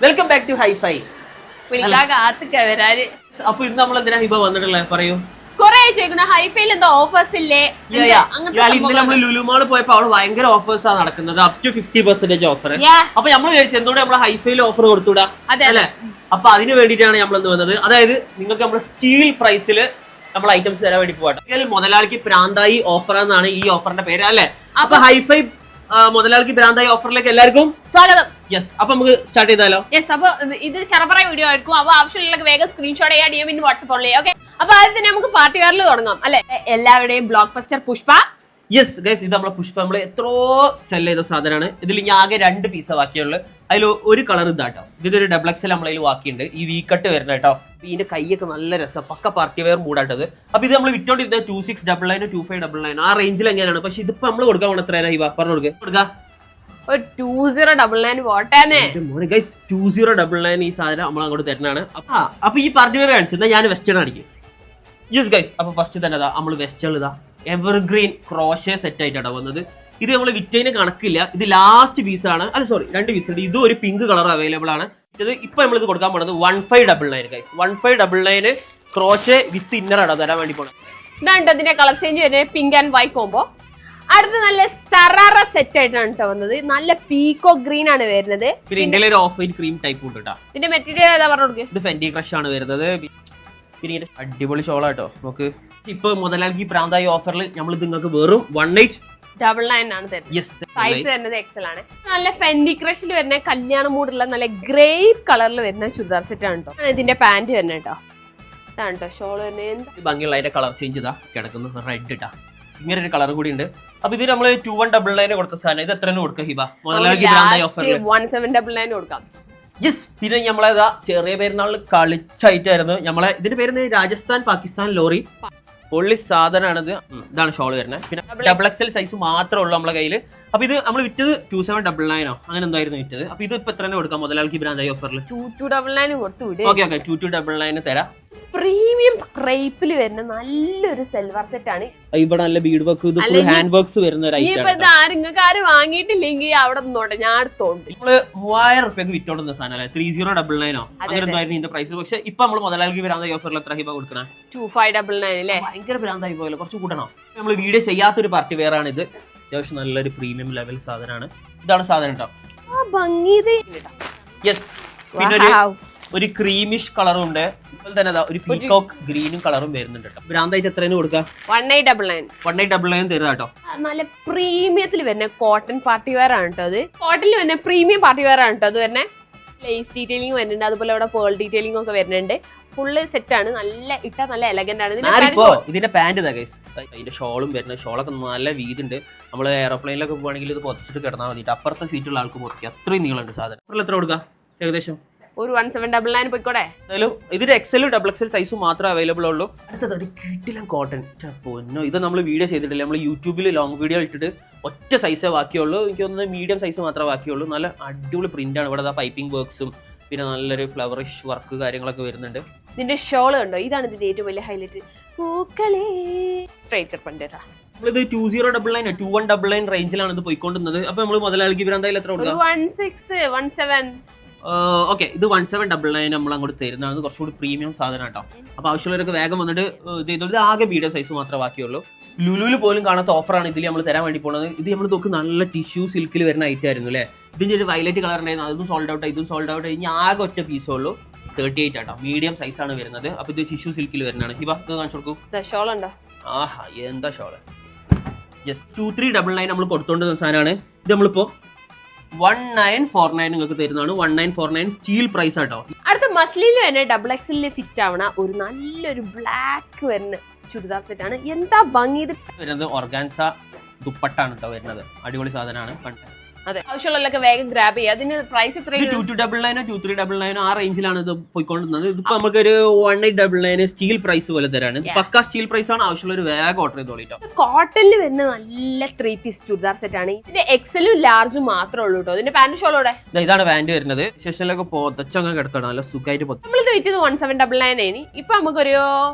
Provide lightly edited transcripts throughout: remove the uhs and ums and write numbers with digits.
Welcome back to hi-fi. അപ്പൊ ഇന്ന് നമ്മൾ എന്തിനാ ഹിബ വന്നിട്ടുള്ളത് പറയൂ. ഹൈഫൈയിൽ എന്തോ ഓഫേഴ്സ് ഇല്ലേ? ഇന്നലെ നമ്മൾ ലുലു മാൾ പോയപ്പോ അവിടെ ഭയങ്കര ഓഫേഴ്സ് ആണ് നടക്കുന്നത്, അപ് ടു 50% ഓഫർ. അപ്പൊ നമ്മൾ വിചാരിച്ചു എന്തുകൊണ്ട് നമ്മൾ ഹൈഫൈയിൽ ഓഫർ കൊടുത്തുകൂടാ അല്ലെ? അപ്പൊ അതിന് വേണ്ടിയിട്ടാണ് നമ്മൾ ഇന്ന് വന്നത്. അതായത് നിങ്ങൾക്ക് നമ്മൾ സ്റ്റീൽ പ്രൈസിൽ നമ്മൾ ഐറ്റംസ് തരാൻ വേണ്ടി പോകട്ടെ. മുതലാളിക്ക് പ്രാന്തായി ഓഫർ എന്നാണ് ഈ ഓഫറിന്റെ പേര് അല്ലെ? അപ്പൊ ഹൈഫൈ മുതലാളിക്ക് ഭ്രാന്തായി ഓഫറിലേക്ക് എല്ലാവർക്കും സ്വാഗതം. യെസ്, അപ്പൊ നമുക്ക് സ്റ്റാർട്ട് ചെയ്താലോ? യെസ്, അപ്പൊ ഇത് ചെറുപറ വീഡിയോ ആയിരിക്കും. അപ്പൊ ആവശ്യമുള്ള വേഗം സ്ക്രീൻഷോട്ട് ചെയ്യാൻ DM വാട്സ്ആപ്പ് ഓൺലൈൻ. ഓക്കെ, അപ്പൊ ആദ്യം തന്നെ നമുക്ക് പാർട്ടി വെയറിൽ തുടങ്ങാം അല്ലെ? എല്ലാവരുടെയും block buster Pushpa. Yes guys, ഇത് നമ്മളെ പുഷ്പ നമ്മൾ എത്രയോ സെല് ചെയ്ത സാധനമാണ്. ഇതിൽ ഞാൻ ആകെ 2 പീസ് ബാക്കിയുള്ളു. അതിൽ ഒരു കളർ ഇതാട്ടോ, ഇതൊരു ഡബിൾ എക്സൽ നമ്മളതിൽ ബാക്കിയുണ്ട്. ഈ വീക്കട്ട് വരുന്ന കേട്ടോ. ഇതിന്റെ കൈയൊക്കെ നല്ല രസം, പക്ക പാർട്ടി വെയർ മൂടാട്ടത്. അപ്പൊ ഇത് നമ്മൾ വിറ്റോണ്ടിരുന്നത് 2699 2599 ആ റേഞ്ചിൽ എങ്ങനെയാണ്. പക്ഷെ ഇതിപ്പോ നമ്മൾ കൊടുക്കാൻ പോണ എത്രയാണ് ഇവ പറഞ്ഞു കൊടുക്കുക? 2099 ഗൈസ്, 2099 ഈ സാധനം നമ്മൾ അങ്ങോട്ട് തരുന്നതാണ്. അപ്പൊ ഈ പാർട്ടി വെയർ കാണിച്ചത് ഞാൻ വെസ്റ്റേൺ അടിക്കും. യെസ് ഗൈസ്, അപ്പൊ ഫസ്റ്റ് തന്നെ നമ്മൾ വെസ്റ്റേൺ ഇതാ എവർഗ്രീൻ ക്രോഷേ സെറ്റ് ആയിട്ടാണ് വന്നത്. ഇത് നമ്മൾ വിറ്റതിന് കണക്കില്ല, ഇത് ലാസ്റ്റ് പീസാണ്. അല്ല സോറി, 2 പീസ് ഉണ്ട്. ഇതും ഒരു പിങ്ക് കളർ അവൈലബിൾ ആണ്. ഇത് ഇപ്പൊ നമ്മൾ ഇത് കൊടുക്കാൻ പോണത് 1599 ഗൈസ്. 1599 ക്രോഷേ വിത്ത് ഇന്നർ ആണ് തരാൻ വേണ്ടി പോണത്. ഇതാണ്ട് ഇതിന്റെ കളർ ചേഞ്ച് വരുന്നത് പിങ്ക് ആൻഡ് വൈറ്റ് കോമ്പോ. അടുത്ത നല്ല സറാറ സെറ്റ് ആയിട്ടാണ് കേട്ടോ വന്നത്. നല്ല പീക്കോ ഗ്രീൻ ആണ് വരുന്നത്. പിന്നെ ഇന്ത്യയിലെ ഒരു ഓഫ് വൈറ്റ് ക്രീം ടൈപ്പ് ഉണ്ട് കേട്ടോ. ഇതിന്റെ മെറ്റീരിയൽ ഏതാ പറഞ്ഞു കൊടുക്കുക? ഇത് ഫെൻഡി ക്രഷ് ആണ് വരുന്നത്. പിന്നെ അടിപൊളി ഷോളാട്ടോ. നമുക്ക് ഇപ്പൊ മുതലാളിക്ക് പ്രാന്തായി ഓഫറിൽ നമ്മൾ ഇത് നിങ്ങൾക്ക് വെറും 1899 ആണ് തരുന്നത്. സൈസ് വരുന്നത് എക്സൽ ആണ്. നല്ല ഫെൻഡി ക്രഷിൽ വരുന്ന കല്യാണ മൂടുള്ള നല്ല ഗ്രേപ്പ് കളറിൽ വരുന്ന ചുരിദാർ സെറ്റ് ആണ് കേട്ടോ. ഇതിന്റെ പാന്റ് വരുന്നത് കേട്ടോ. ഇതാണ് കേട്ടോ ഷോൾ വരുന്നത്. ഭംഗിയുള്ള അതിന്റെ കളർ ചേഞ്ച് ഇതാ കിടക്കുന്നു, റെഡ് ഇട്ടാ. ഇങ്ങനെ ഒരു കളർ കൂടി ഉണ്ട്. അപ്പൊ ഇത് നമ്മള് 2199 കൊടുത്ത സാധനം. ഇത് എത്ര കൊടുക്കുക ഹിബ മുതലാളിക്ക് പ്രാന്തായി ഓഫറിൽ? 1799 കൊടുക്കാം. യെസ്, പിന്നെ നമ്മളേതാ ചെറിയ പെരുന്നാളിൽ കളിച്ചായിട്ടായിരുന്നു. നമ്മളെ ഇതിന്റെ പേര് രാജസ്ഥാൻ പാകിസ്ഥാൻ ലോറി പൊള്ളി സാധനമാണിത്. ഇതാണ് ഷോൾ വരുന്നത്. പിന്നെ ഡബിൾ എക്സൽ സൈസ് മാത്രമേ ഉള്ളൂ നമ്മളെ കയ്യിൽ. അപ്പൊ ഇത് നമ്മൾ വിറ്റത് 2799 അങ്ങനെ എന്തായിരുന്നു വിറ്റത്. അപ്പൊ ഇത് ഇപ്പൊ എത്ര കൊടുക്കാം മുതലാളിക്ക് ബ്രാൻഡായി ഓഫറിൽ? 2299 കൊടുത്തു. ഓക്കെ 2299 തരാം. പ്രീമിയം ക്രേപ്പിൽ വരുന്ന നല്ലൊരു സെൽവാർ സെറ്റ് ആണ്. ഇവിടെ നല്ല ബീഡ് വർക്ക്, ഹാൻഡ് വർക്ക്സ് വരുന്ന ഒരു ഐറ്റം ആണ്. നിങ്ങൾക്ക് ആരും വാങ്ങിയിട്ടില്ലെങ്കിൽ അവിടെ നിന്നോട്ടെ, ഞാൻ അടുത്തോണ്ട്. നമ്മള് 3000 രൂപയ്ക്ക് വിറ്റോണ്ടുന്ന സാധനം 3099 അങ്ങനെ എന്തായിരുന്നു ഇതിന്റെ പ്രൈസ്. പക്ഷെ ഇപ്പൊ നമ്മൾ മുതലാളിക്ക് ബ്രാൻഡായി ഓഫറിൽ എത്ര ഹിബ കൊടുക്കണേ? 2599 അല്ലേ? ഭയങ്കര ബ്രാൻഡായി പോയല്ലോ, കുറച്ച് കൂട്ടണം. നമ്മൾ വീഡിയോ ചെയ്യാത്തൊരു പാർട്ടി വെയർ ആണ് ഇത്. അത്യാവശ്യം നല്ലൊരു പ്രീമിയം ലെവൽ സാധനമാണ്. ഇതാണ് സാധനം കേട്ടോ. യെസ്, പിന്നെ ഒരു ക്രീമിഷ് കളറും ഉണ്ട്. ഇപ്പോൾ തന്നെ ഒരു പീകോക്ക് ഗ്രീനും കളറും വരുന്നുണ്ട് കേട്ടോ. ബ്രാൻഡായിട്ട് എത്രയാണ് കൊടുക്കുക? 1899 തരുക കേട്ടോ. നല്ല പ്രീമിയത്തിൽ വരുന്ന കോട്ടൺ പാർട്ടി വെയർ ആണ് കേട്ടോ. അത് കോട്ടണിൽ വരുന്ന പ്രീമിയം പാർട്ടി വെയർ ആണ് കേട്ടോ. അത് വരുന്ന ലേസ് ഡീറ്റെയിലിംഗ് വരുന്നുണ്ട്, അതുപോലെ ഇവിടെ പേൾ ഡീറ്റെയിലിംഗ് ഒക്കെ വരുന്നുണ്ട്. ഫുള്ള് സെറ്റ് ആണ്, നല്ല ഇട്ടാ നല്ല എലഗന്റ് ആണ്. ഇതിന്റെ പാന്റ് അതിന്റെ ഷോളും വരുന്നത്. ഷോളൊക്കെ നല്ല വീതിണ്ട്. നമ്മൾ എയർപ്ലെയിനിലൊക്കെ പോകുകയാണെങ്കിൽ ഇത് പൊതിച്ചിട്ട് കിടന്നാൽ മതി. അപ്പുറത്തെ സീറ്റുള്ള ആൾക്ക് പൊതിക്കുക, അത്രയും നീളമുണ്ട് സാധനം. എത്ര കൊടുക്കുക ഏകദേശം? ഒരു 1799 പോയിക്കോട്ടെ. ഇതിന്റെ എക്സലും ഡബിൾ എക്സൽ സൈസും മാത്രമേ അവൈലബിൾ ഉള്ളൂ. അടുത്തത് ഒരു കിടിലൻ കോട്ടൺ പൊന്നോ. ഇത് നമ്മൾ വീഡിയോ ചെയ്തിട്ടില്ല, നമ്മൾ യൂട്യൂബിൽ ലോങ് വീഡിയോ ഇട്ടിട്ട് ഒറ്റ സൈസേ ബാക്കിയുള്ളൂ. എനിക്കൊന്ന് മീഡിയം സൈസ് മാത്രമേ ബാക്കിയുള്ളൂ. നല്ല അടിപൊളി പ്രിന്റ് ആണ്. ഇവിടെ പൈപ്പിംഗ് വർക്ക്സും പിന്നെ നല്ലൊരു ഫ്ലവറിഷ് വർക്ക് കാര്യങ്ങളൊക്കെ വരുന്നുണ്ട്. ഇതിന്റെ ഷോൾ ഉണ്ടോ? ഇതാണ് ഇതിന്റെ ഏറ്റവും വലിയ ഹൈലൈറ്റ്. പൂക്കളേ straight cut. നമ്മളിത് 2099 2199 റേഞ്ചിലാണ് ഇത് പോയിക്കൊണ്ടിരുന്നത്. അപ്പൊ നമ്മൾ മുതലാളിക്ക് എന്തായാലും എത്ര കൊടുക്കാം? 1617. ഓക്കെ, ഇത് 1799 നമ്മൾ അങ്ങോട്ട് തരുന്നതാണ്. കുറച്ചുകൂടി പ്രീമിയം സാധനം കേട്ടോ. അപ്പൊ ആവശ്യമുള്ളവരൊക്കെ വേഗം വന്നിട്ട് ഇത് ആകെ മീഡിയം സൈസ് മാത്രമേ ബാക്കിയുള്ളൂ. ലുലുവിൽ പോലും കാണാത്ത ഓഫറാണ് ഇതിൽ നമ്മൾ തരാൻ വേണ്ടി പോകുന്നത്. ഇത് നമ്മൾ നോക്ക് നല്ല ടിഷ്യൂ സിൽക്കിൽ വരുന്ന ഐറ്റം ആയിരുന്നു അല്ലേ? ഇതിന്റെ ഒരു വയലറ്റ് കളർ ഉണ്ടായിരുന്നു, അതും സോൾഡ് ഔട്ട്, ഇതും സോൾഡ് ഔട്ട്. ഇനി ആകെ ഒറ്റ പീസേ ഉള്ളൂ. 38 ആട്ടോ, മീഡിയം സൈസ് ആണ് വരുന്നത്. അപ്പൊ ഇത് ടിഷ്യൂ സിൽക്കിൽ വരുന്നതാണ്. ഹിബ ഇത് കാണിച്ചു കൊടുക്കൂ. ആഹാ, എന്താ ഷോള്. ജസ്റ്റ് 2399 നമ്മൾ കൊടുത്തോണ്ടുന്ന സാധനമാണ്. ഇത് നമ്മളിപ്പോ 1949 നിങ്ങൾക്ക് തരുന്നതാണ്. 1949 സ്റ്റീൽ പ്രൈസ് ആട്ടോ. അടുത്ത മസ്ലിനിൽ തന്നെ ഡബിൾ എക്സലിൽ ഫിറ്റ് ആവണ ഒരു നല്ലൊരു ബ്ലാക്ക് വരുന്ന ചുരിദാർ സെറ്റ് ആണ്. എന്താ ഭംഗി. ഇത് വരുന്നത് ഓർഗാൻസ ദുപ്പട്ടാണ് കേട്ടോ വരുന്നത്. അടിപൊളി സാധനമാണ്. അതെ, ആവശ്യമുള്ളവരൊക്കെ വേഗം ഗ്രാബ് ചെയ്യുക. അതിന് പ്രൈസ് എത്രയാണ്? 2299 2399 ആ റേഞ്ചിലാണ് ഇത് പോയിക്കൊണ്ടിരുന്നത്. ഇതിപ്പോ നമുക്കൊരു 1899 സ്റ്റീൽ പ്രൈസ് പോലെ തരാണ്. ഇത് പക്ക സ്റ്റീൽ പ്രൈസ് ആണ്. ആവശ്യമുള്ളവർ വേഗം ഓർഡർ ചെയ്തോളിട്ടോ. കോട്ടണിൽ വരുന്ന നല്ല 3 പീസ് ചുരിദാർ സെറ്റ് ആണ്. ഇതിന്റെ എക്സലും ലാർജും മാത്രമേ ഉള്ളൂ കേട്ടോ. ഇതിന്റെ പാന്റ് ഷോളോടെ ഇതാണ് പാന്റ് വരുന്നത്. ശേഷനിലൊക്കെ പൊത്തച്ചങ്ങ് കിടക്കണം, നല്ല സുഖമായിട്ട് പൊത്ത. നമ്മളിത് വിറ്റത് 1799. ഇപ്പൊ നമുക്കൊരു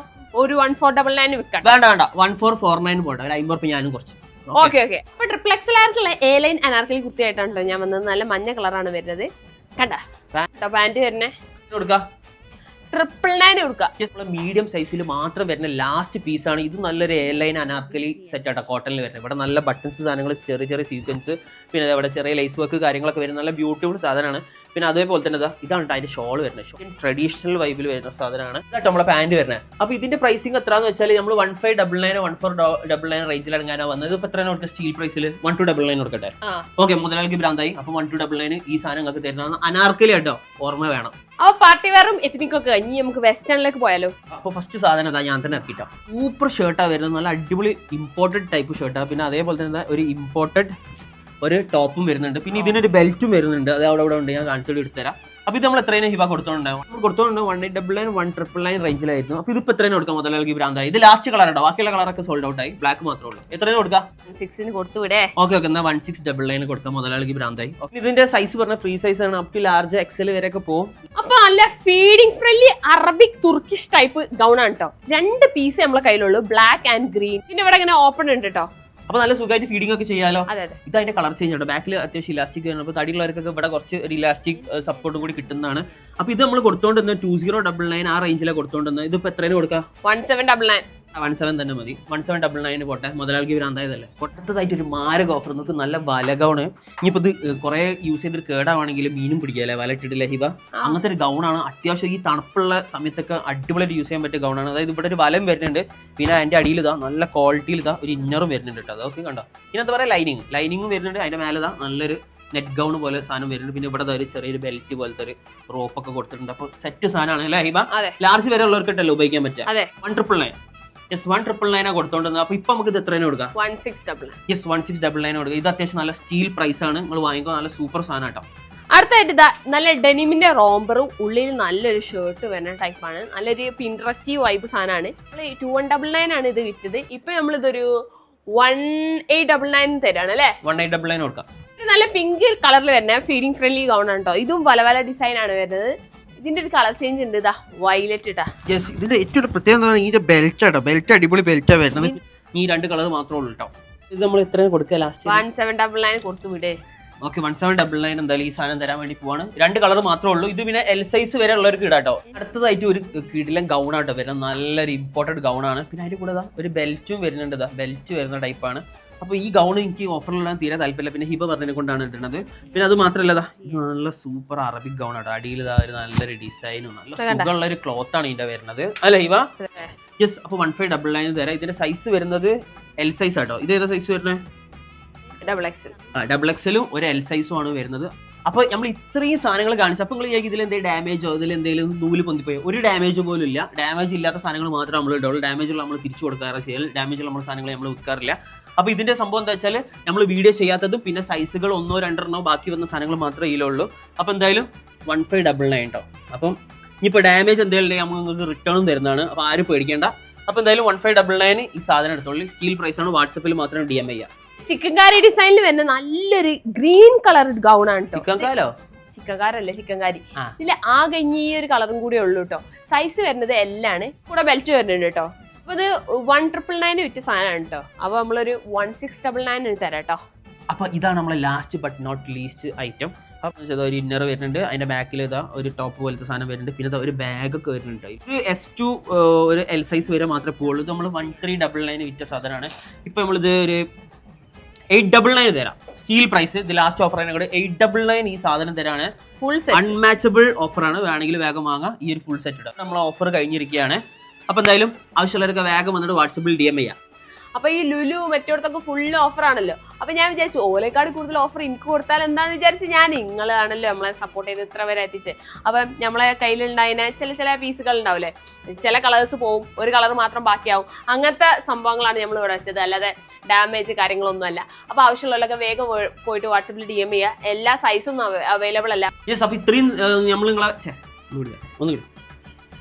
1499 വിൽക്കാം. വേണ്ട 1449 പോട്ടെ. ഒരു 50 ഞാനും കുറച്ച് ഓക്കെ ഓക്കെ. അപ്പൊ ട്രിപ്പിൾ എക്സലായിട്ടുള്ള എ ലൈൻ അനാർക്കലി കുർത്തിയായിട്ടാണല്ലോ ഞാൻ വന്നത്. നല്ല മഞ്ഞ കളറാണ് വരുന്നത്. കണ്ട പാന്റ് വരുന്നേ കൊടുക്കാം 999 കൊടുക്കുക. മീഡിയം സൈസിൽ മാത്രം വരുന്ന ലാസ്റ്റ് പീസാണ് ഇത്. നല്ലൊരു എ ലൈൻ അനാർക്കലി സെറ്റ് ആട്ടോ കോട്ടണിൽ വരുന്നത്. ഇവിടെ നല്ല ബട്ടൺസ് സാധനങ്ങൾ, ചെറിയ ചെറിയ സീക്വൻസ്, പിന്നെ ഇവിടെ ചെറിയ ലൈസ് വർക്ക് കാര്യങ്ങളൊക്കെ വരുന്ന നല്ല ബ്യൂട്ടിഫുൾ സാധനമാണ്. പിന്നെ അതേപോലെ തന്നെ ഇതാണ് അതിന്റെ ഷോൾ വരുന്നത്. ട്രഡീഷണൽ വൈബിൽ വരുന്ന സാധനമാണ്. ഇതാട്ടോ നമ്മളെ പാന്റ് വരുന്നത്. അപ്പൊ ഇതിന്റെ പ്രൈസിങ് എത്രയാന്ന് വെച്ചാൽ നമ്മൾ 1599 1499 റേഞ്ചിൽ ഇറങ്ങാനാണ് വന്നത്. ഇപ്പൊ എത്രയാണ് കൊടുക്കുക സ്റ്റീൽ പ്രൈസിൽ? 1299 കൊടുക്കട്ടെ. ഓക്കെ, മുതലാളിക്ക് ഭ്രാന്തായി. അപ്പൊ 1299 ഈ സാധനം നിങ്ങൾക്ക് തരുന്നതാണ്. അനാർക്കലി കേട്ടോ, ഓർമ്മ വേണം. അപ്പൊ പാർട്ടി വെയറും എത്നിക്കൊക്കെ ഇനി നമുക്ക് വെസ്റ്റേണിലേക്ക് പോയാലോ? അപ്പൊ ഫസ്റ്റ് സാധനം ഞാൻ തന്നെ ഇറക്കിട്ടോ. സൂപ്പർ ഷർട്ടാ വരുന്നത്. നല്ല അടിപൊളി ഇമ്പോർട്ടഡ് ടൈപ്പ് ഷർട്ടാ. പിന്നെ അതേപോലെ തന്നെ ഒരു ഇമ്പോർട്ടഡ് ഒരു ടോപ്പും വരുന്നുണ്ട്. പിന്നെ ഇതിനൊരു ബെൽറ്റും വരുന്നുണ്ട്. അത് അവിടെ ഉണ്ട്, ഞാൻ കാണിച്ചിട്ട് എടുത്തുതരാം. അപ്പൊ ഇത് നമ്മൾ എത്രയും ഹിബ കൊടുത്തോണ്ടാവും? നമ്മൾ കൊടുത്തോണ്ട് 1899 1999 റേഞ്ചിലായിരുന്നു. അപ്പൊ ഇതിപ്പോ എത്രയും കൊടുക്കാം? മുതലാളിക്ക് ഭ്രാന്തായി. ഇത് ലാസ്റ്റ് കളർ ഉണ്ടോ? ബാക്കിയുള്ള കളറൊക്കെ സോൾഡ് ഔട്ട് ആയി. ബ്ലാക്ക് മാത്രമേ ഉള്ളൂ. എത്രയും കൊടുക്കാം? 16 കൊടുത്തുവിടെ. ഓക്കെ ഓക്കെ, എന്നാൽ 1699 കൊടുക്കാം. മുതലാളിക്ക് ഭ്രാന്തായി. ഇതിന്റെ സൈസ് പറഞ്ഞ ഫ്രീ സൈസ് ആണ്. അപ്പ് ടു ലാർജ് എക്സൽ വരെ ഒക്കെ പോകും. അപ്പൊ നല്ല feeding friendly Arabic Turkish type gown ആണ് കേട്ടോ. 2 പീസ് നമ്മളെ കയ്യിലുള്ളൂ, ബ്ലാക്ക് ആൻഡ് ഗ്രീൻ. പിന്നെ ഇവിടെ ഇങ്ങനെ ഓപ്പൺ ഉണ്ട് കേട്ടോ. അപ്പൊ നല്ല സുഖമായിട്ട് ഫീഡിംഗ് ഒക്കെ ചെയ്യാലോ. അതെ. ഇത് അതിന്റെ കളർ ചേഞ്ച് ഉണ്ട്. ബാക്കിൽ അത്യാവശ്യം ഇലാസ്റ്റിക് ആണ്. അപ്പൊ തടിയുള്ളവർക്കൊക്കെ ഇവിടെ കുറച്ച് ഒരു ഇലാസ്റ്റിക് സപ്പോർട്ടും കൂടി കിട്ടുന്നതാണ്. അപ്പൊ ഇത് നമ്മൾ കൊടുത്തോണ്ടിരുന്ന 2099 ആ റേഞ്ചിലാണ് കൊടുത്തോണ്ടിരുന്നത്. ഇതിപ്പോ എത്രയാണ് കൊടുക്കുക? 1799. 17 തന്നെ മതി. 1799 പോട്ടെ. മുതലാളിക്ക് ഭ്രാന്തായതല്ലേ. പൊട്ടത്തതായിട്ട് ഒരു മാരക ഓഫർ. നമുക്ക് നല്ല വല ഗൗണ്. ഇനിയിപ്പോ ഇത് കുറെ യൂസ് ചെയ്തിട്ട് കേടാവാണെങ്കിൽ മീനും പിടിക്കാല്ലേ, വല ഇട്ടിട്ടില്ല ഹിബ. അങ്ങനത്തെ ഒരു ഗൗണാണ്. അത്യാവശ്യം ഈ തണുപ്പുള്ള സമയത്തൊക്കെ അടിപൊളിയായിട്ട് യൂസ് ചെയ്യാൻ പറ്റിയ ഗൗണാണ്. അതായത് ഇവിടെ ഒരു വലം വരുന്നുണ്ട്. പിന്നെ അതിന്റെ അടിയിൽ ഇതാ നല്ല ക്വാളിറ്റിയിൽ ഇതാ ഒരു ഇന്നറും വരുന്നുണ്ട് കേട്ടോ. അതൊക്കെ കണ്ടോ. പിന്നെ എന്താ പറയാ, ലൈനിങ്ങും വരുന്നുണ്ട്. അതിന്റെ മേലെ ഇതാ നല്ലൊരു നെറ്റ് ഗൗൺ പോലെ സാധനം വരുന്നുണ്ട്. പിന്നെ ഇവിടെ ഒരു ചെറിയൊരു ബെൽറ്റ് പോലത്തെ ഒരു റോപ്പൊക്കെ കൊടുത്തിട്ടുണ്ട്. അപ്പൊ സെറ്റ് സാധനമാണ് അല്ലേ ഹിബ? ലാർജ് വരെ ഉള്ളവർക്കിട്ടല്ലോ ഉപയോഗിക്കാൻ പറ്റുക. 1999. യെസ്, 1999 കൊടുത്തോണ്ടിരുന്നത്. അപ്പൊ ഇപ്പൊ നമുക്ക് ഇത് എത്രയാണ് കൊടുക്കാം? 1699. യെസ്, 1699 കൊടുക്കുക. ഇത് അത്യാവശ്യം നല്ല സ്റ്റീൽ പ്രൈസ് ആണ്. നിങ്ങൾ വാങ്ങിക്കോ, നല്ല സൂപ്പർ സാധനം കേട്ടോ. അടുത്തായിട്ട് ഇതാ നല്ല ഡെനിമിന്റെ റോംബറും ഉള്ളിൽ നല്ലൊരു ഷർട്ട് വരുന്ന ടൈപ്പാണ്. നല്ലൊരു പിൻട്രസ്റ്റീവ് വൈബ് സാധനമാണ്. നമ്മൾ 2199 ആണ് ഇത് വിറ്റത്. ഇപ്പൊ നമ്മളിതൊരു 1899 തരാണ് അല്ലേ? 1899 കൊടുക്കാം. നല്ല പിങ്ക് കളറിൽ വരുന്ന ഫീഡിംഗ് ഫ്രണ്ട്ലി ഗൗൺ ആണ് കേട്ടോ. ഇതും പല ഡിസൈൻ ആണ് വരുന്നത്. ഇതിന്റെ ഒരു കളർ ചേഞ്ച് ഉണ്ട്. ഇതാ വയലറ്റ് ഇട്ടാ. യെസ്, ഇതിന്റെ ഏറ്റവും പ്രത്യേകത ഇതിന്റെ ബെൽറ്റ് ആട്ടോ. ബെൽറ്റ് അടിപൊളി ബെൽറ്റാ വരുന്നത്. ഈ 2 കളർ മാത്രമേ ഉള്ളൂ കേട്ടോ. ഇത് നമ്മൾ എത്രയാണ് കൊടുക്കുക ലാസ്റ്റ്? 1799 കൊടുത്തു വിടേ. ഓക്കെ, 1799 എന്തായാലും ഈ സാധനം തരാൻ വേണ്ടി പോവാണ്. 2 കളർ മാത്രമേ ഉള്ളൂ. ഇത് പിന്നെ എൽ സൈസ് വരെ ഉള്ളവർക്ക് ഇടാട്ടോ. അടുത്തതായിട്ട് ഒരു കിടിലൻ ഗൗൺ ആട്ടോ വരുന്നത്. നല്ലൊരു ഇമ്പോർട്ടന്റ് ഗൗൺ ആണ്. പിന്നെ അതിന്റെ കൂടെ ഒരു ബെൽറ്റും വരുന്നുണ്ട്. ബെൽറ്റ് വരുന്ന ടൈപ്പാണ്. അപ്പോൾ ഈ ഗൗൺ എനിക്ക് ഓഫറിലിടാൻ തീരെ താല്പര്യമില്ല. പിന്നെ ഹിബ പറഞ്ഞതിനെ കൊണ്ടാണ് ഇടുന്നത്. പിന്നെ അത് മാത്രമല്ല, നല്ല സൂപ്പർ അറബിക് ഗൗൺ ആട്ടോ. അടിയിൽ ഒരു നല്ലൊരു ഡിസൈനും നല്ല സുഖമുള്ള ഒരു ക്ലോത്ത് ആണ് ഇതിന്റെ വരുന്നത് അല്ലേ ഹിബ? യെസ്. അപ്പോൾ 1599 തരാം. ഇതിന്റെ സൈസ് വരുന്നത് എൽ സൈസ് ആട്ടോ. ഇത് ഏതാ സൈസ് വരുന്നത്? ഡബിൾ എക്സലും ഒരു എൽ സൈസും ആണ് വരുന്നത്. അപ്പൊ നമ്മൾ ഇത്രയും സാധനങ്ങൾ കാണിച്ചു. അപ്പൊ നിങ്ങൾ ഇതിൽ എന്തെങ്കിലും ഡാമേജോ ഇതിലെന്തെങ്കിലും നൂല് പൊന്തിപ്പോയോ? ഒരു ഡാമേജ് പോലും ഇല്ല. ഡാമേജ് ഇല്ലാത്ത സാധനങ്ങൾ മാത്രമേ നമ്മൾ ഇടുള്ളൂ. ഡാമേജുള്ള നമ്മൾ തിരിച്ചു കൊടുക്കാറ് ചെയ്യൽ. ഡാമേജുള്ള നമ്മൾ സാധനങ്ങൾ നമ്മൾ വിൽക്കാറില്ല. അപ്പൊ ഇതിന്റെ സംഭവം എന്താ വെച്ചാൽ നമ്മൾ വീഡിയോ ചെയ്യാത്തതും പിന്നെ സൈസുകൾ 1 2 ബാക്കി വന്ന സാധനങ്ങൾ മാത്രമേ ഇതിലുള്ളൂ. അപ്പൊ എന്തായാലും 1599 കേട്ടോ. അപ്പം ഇനിയിപ്പോൾ ഡാമേജ് എന്തെങ്കിലും നമുക്ക് റിട്ടേണും തരുന്നതാണ്. അപ്പൊ ആരും പേടിക്കേണ്ട. അപ്പൊ എന്തായാലും 1599 ഈ സാധനം എടുത്തോളൂ. സ്റ്റീൽ പ്രൈസ് ആണ്. വാട്സപ്പിൽ മാത്രം DM ചെയ്യാം. ചിക്കൻകാരി ഡിസൈനിൽ വരുന്ന നല്ലൊരു ഗ്രീൻ കളർ ഗൗൺ ആണ്. ചിക്കൻകാരല്ല, ചിക്കൻകാരി. ഇതിൽ ആകെ ഈ ഒരു കളറും കൂടെ ഉള്ളൂ കേട്ടോ. സൈസ് വരുന്നത് L ആണ്. കൂടെ ബെൽറ്റ് വരുന്നുണ്ട് കേട്ടോ. അപ്പൊ ഇത് 1999 വിറ്റ സാധനമാണ് കേട്ടോ. അപ്പൊ നമ്മളൊരു 1699 തരാം കേട്ടോ. അപ്പൊ ഇതാണ് നമ്മളെ last but not least item. അപ്പൊ ഒരു ഇന്നർ വരുന്നുണ്ട്. അതിന്റെ ബാക്കിൽ ഇതാ ഒരു ടോപ്പ് പോലത്തെ സാധനം വരുന്നുണ്ട്. പിന്നെ ഒരു ബാഗ് ഒക്കെ വരുന്നുണ്ട്. ഇത് S2 ഒരു എൽ സൈസ് വരെ മാത്രമേ പോകുള്ളൂ. ഇത് നമ്മൾ 1399 വിറ്റ സാധനമാണ്. ഇപ്പൊ നമ്മളിത് ഒരു 899 തരാം. Steal price. ഇത് ലാസ്റ്റ് ഓഫർ ആണ്. 899 ഈ സാധനം തരാണ്. ഫുൾ സെറ്റ് അൺമാച്ചബിൾ ഓഫറാണ്. വേണമെങ്കിൽ വേഗം വാങ്ങാം. ഈ ഒരു ഫുൾ സെറ്റ് ഇടാം. നമ്മൾ ഓഫർ കഴിഞ്ഞിരിക്കുകയാണ്. അപ്പൊ എന്തായാലും ആവശ്യമുള്ളവരൊക്കെ വേഗം വന്നിട്ട് വാട്സപ്പിൽ DM ചെയ്യാം. അപ്പൊ ഈ ലുലു മറ്റോടത്തൊക്കെ ഫുൾ ഓഫർ ആണല്ലോ. അപ്പൊ ഞാൻ വിചാരിച്ചു ഓലേക്കാട് കൂടുതൽ ഓഫർ എനിക്ക് കൊടുത്താൽ എന്താന്ന് വിചാരിച്ച് ഞാൻ നിങ്ങളാണല്ലോ നമ്മളെ സപ്പോർട്ട് ചെയ്ത് ഇത്ര വരെ എത്തിച്ച്. അപ്പം നമ്മളെ കയ്യിലുണ്ടായതിനെ ചില പീസുകൾ ഉണ്ടാവില്ലേ, ചില കളേഴ്സ് പോവും, ഒരു കളർ മാത്രം ബാക്കിയാവും. അങ്ങനത്തെ സംഭവങ്ങളാണ് നമ്മൾ ഇവിടെ വെച്ചത്. അല്ലാതെ ഡാമേജ് കാര്യങ്ങളൊന്നും അല്ല. അപ്പൊ ആവശ്യമുള്ളവരൊക്കെ വേഗം പോയിട്ട് വാട്സപ്പിൽ DM ചെയ്യുക. എല്ലാ സൈസും അവൈലബിൾ അല്ല. അപ്പൊ ഇത്രയും നമ്മൾ നിങ്ങളെ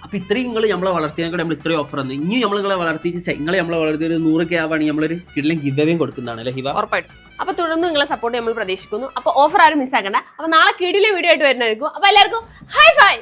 അപ്പൊ ഇത്രയും നിങ്ങൾ നമ്മളെ വളർത്തിയാൽ നമ്മൾ ഇത്രയും ഓഫർ തന്നു. ഇനി നമ്മളെ വളർത്തിച്ച് നമ്മളെ വളർത്തി ഒരു 100K ആവാണെങ്കിൽ നമ്മളൊരു കിടിലൻ ഗിവ് അവേ കൊടുക്കുന്നതാണ് അല്ലേ ഹിബ? ഉറപ്പായിട്ടും. അപ്പൊ തുടർന്ന് നിങ്ങളെ സപ്പോർട്ട് നമ്മൾ പ്രതീക്ഷിക്കുന്നു. അപ്പൊ ഓഫർ ആരും മിസ്സാക്കണ്ട. അപ്പൊ നാളെ കിടിലൻ വീഡിയോ ആയിട്ട് വരുന്നതായിരിക്കും. അപ്പൊ എല്ലാവർക്കും ഹൈ ഫൈ.